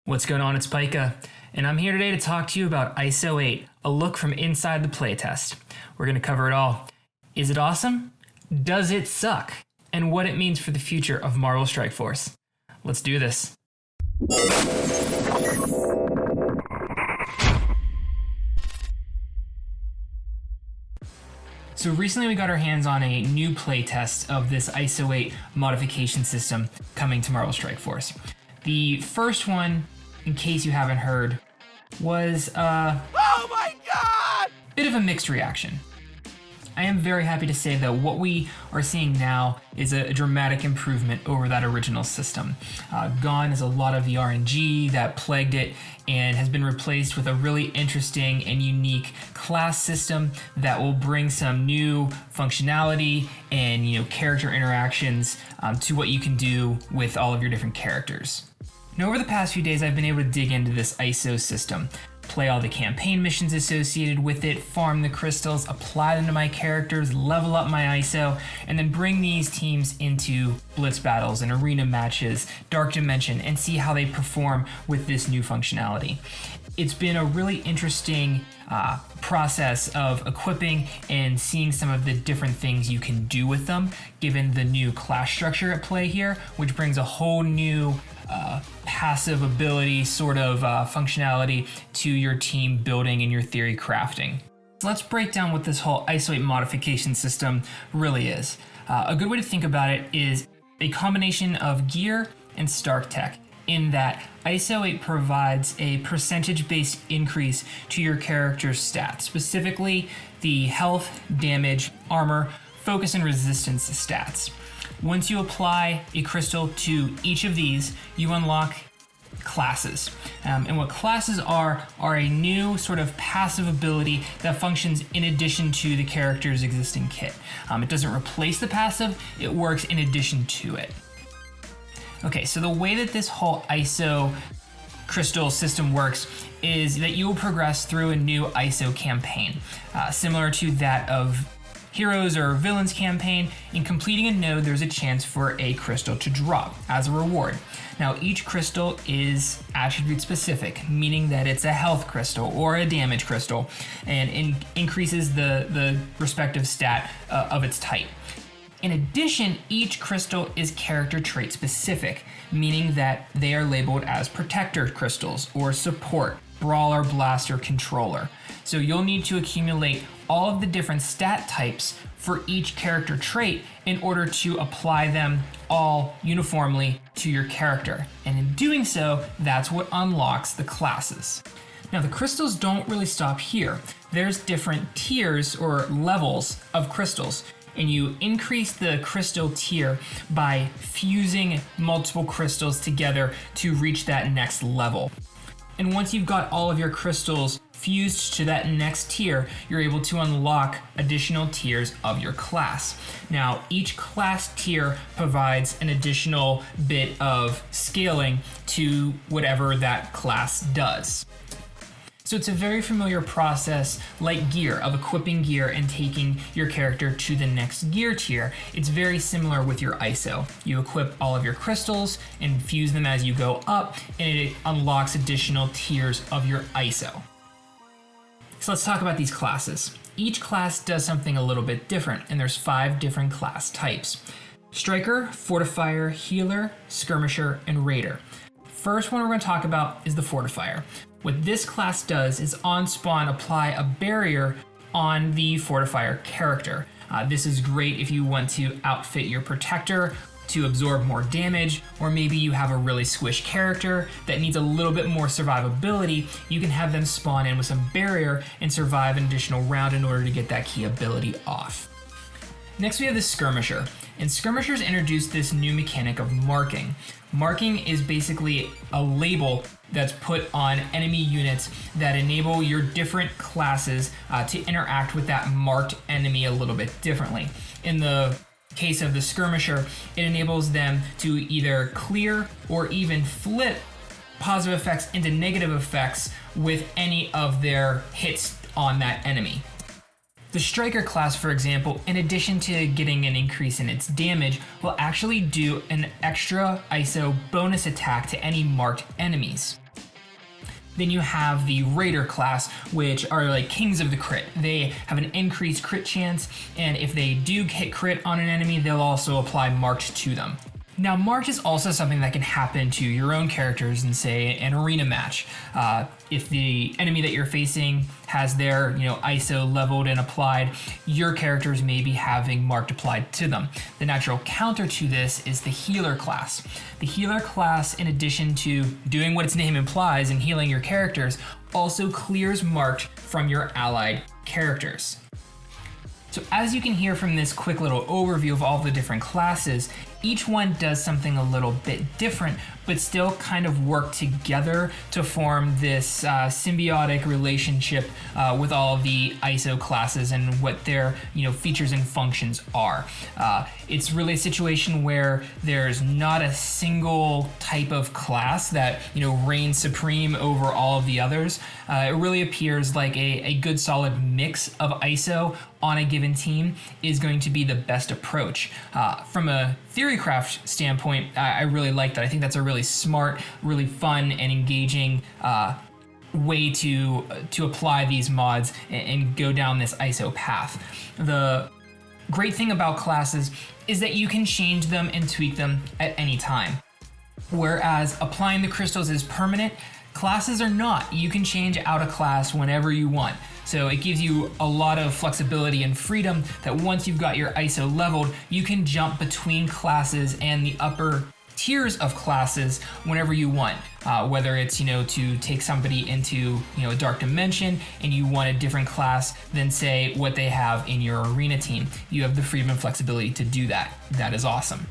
What's going on? It's Pika, and I'm here today to talk to you about ISO-8, a look from inside the playtest. We're going to cover it all. Is it awesome? Does it suck? And what it means for the future of Marvel Strike Force. Let's do this. So recently we got our hands on a new playtest of this ISO-8 modification system coming to Marvel Strike Force. The first one, in case you haven't heard, was oh my god! Bit of a mixed reaction. I am very happy to say that what we are seeing now is a dramatic improvement over that original system. Gone is a lot of the RNG that plagued it and has been replaced with a really interesting and unique class system that will bring some new functionality and character interactions to what you can do with all of your different characters. Now, over the past few days, I've been able to dig into this ISO system, play all the campaign missions associated with it, farm the crystals, apply them to my characters, level up my ISO, and then bring these teams into blitz battles and arena matches, Dark Dimension, and see how they perform with this new functionality. It's been a really interesting process of equipping and seeing some of the different things you can do with them, given the new class structure at play here, which brings a whole new passive ability sort of functionality to your team building and your theory crafting. So let's break down what this whole ISO-8 modification system really is. A good way to think about it is a combination of gear and Stark Tech, in that ISO-8 provides a percentage-based increase to your character's stats, specifically the health, damage, armor, focus, and resistance stats. Once you apply a crystal to each of these, you unlock classes. And what classes are a new sort of passive ability that functions in addition to the character's existing kit. It doesn't replace the passive, it works in addition to it. Okay, so the way that this whole ISO crystal system works is that you will progress through a new ISO campaign, similar to that of Heroes or Villains campaign. In completing a node, there's a chance for a crystal to drop as a reward. Now, each crystal is attribute specific, meaning that it's a health crystal or a damage crystal, and increases the respective stat of its type. In addition, each crystal is character trait specific, meaning that they are labeled as protector crystals or support, brawler, blaster, controller. So you'll need to accumulate all of the different stat types for each character trait in order to apply them all uniformly to your character. And in doing so, that's what unlocks the classes. Now, the crystals don't really stop here. There's different tiers or levels of crystals, and you increase the crystal tier by fusing multiple crystals together to reach that next level. And once you've got all of your crystals fused to that next tier, you're able to unlock additional tiers of your class. Now, each class tier provides an additional bit of scaling to whatever that class does. So it's a very familiar process, like gear, of equipping gear and taking your character to the next gear tier. It's very similar with your ISO. You equip all of your crystals and fuse them as you go up, and it unlocks additional tiers of your ISO. So let's talk about these classes. Each class does something a little bit different, and there's 5 different class types: Striker, Fortifier, Healer, Skirmisher, and Raider. First one we're going to talk about is the Fortifier. What this class does is on spawn apply a barrier on the Fortifier character. This is great if you want to outfit your protector to absorb more damage, or maybe you have a really squished character that needs a little bit more survivability. You can have them spawn in with some barrier and survive an additional round in order to get that key ability off. Next we have the Skirmisher, and Skirmishers introduced this new mechanic of marking. Marking is basically a label that's put on enemy units that enable your different classes to interact with that marked enemy a little bit differently. In the case of the Skirmisher, it enables them to either clear or even flip positive effects into negative effects with any of their hits on that enemy. The Striker class, for example, in addition to getting an increase in its damage, will actually do an extra ISO bonus attack to any marked enemies. Then you have the Raider class, which are like kings of the crit. They have an increased crit chance, and if they do hit crit on an enemy, they'll also apply marked to them. Now, marked is also something that can happen to your own characters in, say, an arena match. If the enemy that you're facing has their ISO leveled and applied, your characters may be having marked applied to them. The natural counter to this is the healer class. The healer class, in addition to doing what its name implies and healing your characters, also clears marked from your allied characters. So as you can hear from this quick little overview of all the different classes, each one does something a little bit different, but still kind of work together to form this symbiotic relationship with all of the ISO classes and what their features and functions are. It's really a situation where there's not a single type of class that reigns supreme over all of the others. It really appears like a good solid mix of ISO on a given team is going to be the best approach. From a theorycraft standpoint, I really like that. I think that's a really smart, really fun and engaging way to apply these mods and go down this ISO path. The great thing about classes is that you can change them and tweak them at any time. Whereas applying the crystals is permanent, classes are not. You can change out a class whenever you want. So it gives you a lot of flexibility and freedom that once you've got your ISO leveled, you can jump between classes and the upper tiers of classes whenever you want. Whether it's to take somebody into a dark dimension and you want a different class than say what they have in your arena team, you have the freedom and flexibility to do that. That is awesome.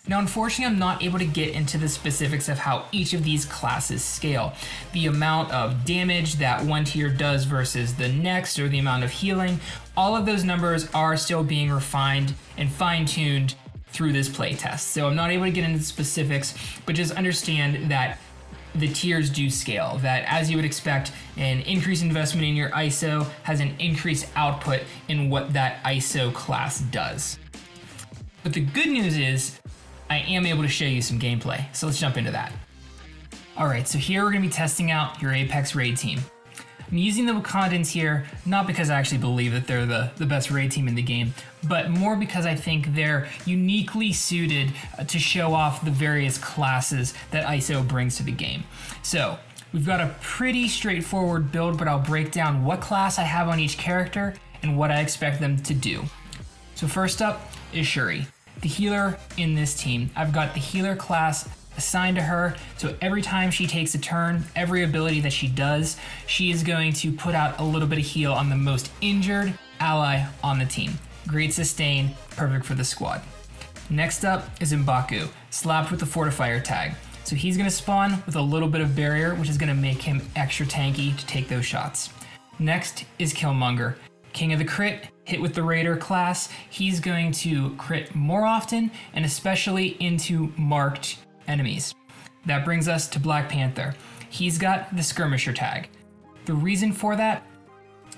Now, unfortunately, I'm not able to get into the specifics of how each of these classes scale. The amount of damage that one tier does versus the next, or the amount of healing, all of those numbers are still being refined and fine-tuned through this playtest. So I'm not able to get into the specifics, but just understand that the tiers do scale, that as you would expect, an increased investment in your ISO has an increased output in what that ISO class does. But the good news is, I am able to show you some gameplay, so let's jump into that. Alright, so here we're going to be testing out your Apex raid team. I'm using the Wakandans here, not because I actually believe that they're the best raid team in the game, but more because I think they're uniquely suited to show off the various classes that ISO brings to the game. So, we've got a pretty straightforward build, but I'll break down what class I have on each character and what I expect them to do. So first up is Shuri, the healer in this team. I've got the healer class assigned to her, so every time she takes a turn, every ability that she does, she is going to put out a little bit of heal on the most injured ally on the team. Great sustain, perfect for the squad. Next up is M'Baku, slapped with the Fortifier tag. So he's going to spawn with a little bit of barrier, which is going to make him extra tanky to take those shots. Next is Killmonger, king of the crit, hit with the Raider class. He's going to crit more often and especially into marked enemies. That brings us to Black Panther. He's got the skirmisher tag. The reason for that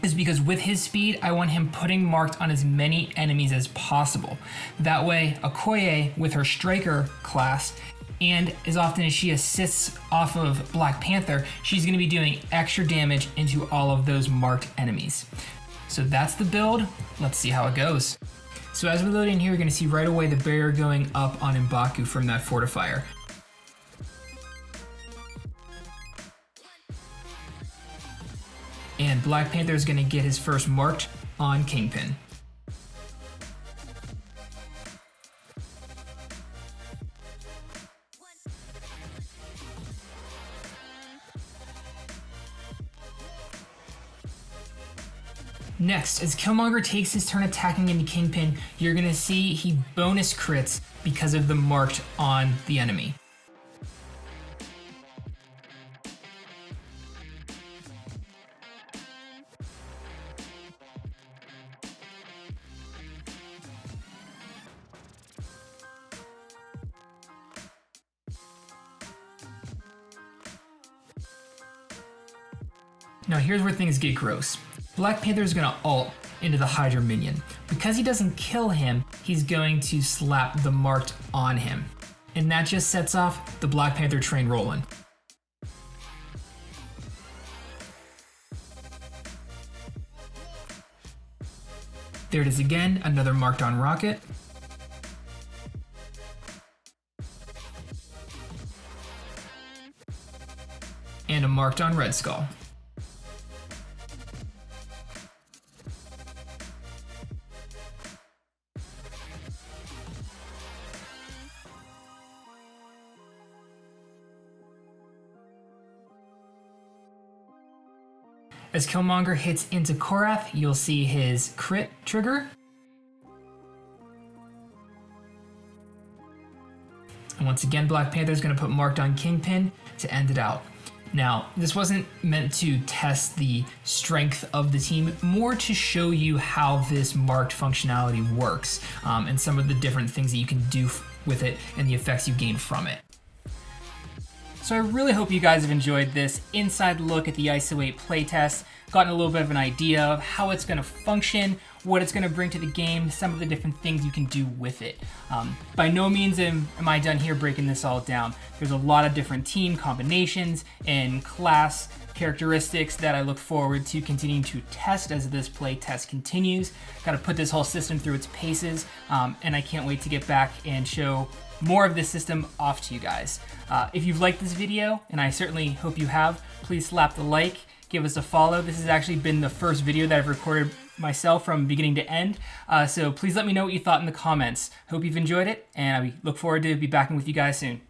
is because with his speed, I want him putting marked on as many enemies as possible. That way, Okoye with her striker class, and as often as she assists off of Black Panther, she's going to be doing extra damage into all of those marked enemies. So that's the build. Let's see how it goes. So as we load in here, you're going to see right away the barrier going up on M'Baku from that Fortifier. And Black Panther is going to get his first marked on Kingpin. Next, as Killmonger takes his turn attacking into Kingpin, you're going to see he bonus crits because of the marked on the enemy. Now here's where things get gross. Black Panther is going to ult into the Hydra minion. Because he doesn't kill him, he's going to slap the marked on him. And that just sets off the Black Panther train rolling. There it is again, another marked on rocket. And a marked on Red Skull. As Killmonger hits into Korath, you'll see his crit trigger. And once again, Black Panther is going to put marked on Kingpin to end it out. Now, this wasn't meant to test the strength of the team, more to show you how this marked functionality works, and some of the different things that you can do with it and the effects you gain from it. So I really hope you guys have enjoyed this inside look at the ISO-8 playtest, gotten a little bit of an idea of how it's going to function, what it's going to bring to the game, some of the different things you can do with it. By no means am I done here breaking this all down. There's a lot of different team combinations and class characteristics that I look forward to continuing to test as this play test continues. Got to put this whole system through its paces, and I can't wait to get back and show more of this system off to you guys. If you've liked this video, and I certainly hope you have, please slap the like, give us a follow. This has actually been the first video that I've recorded myself from beginning to end, so please let me know what you thought in the comments. Hope you've enjoyed it, and I look forward to be back with you guys soon.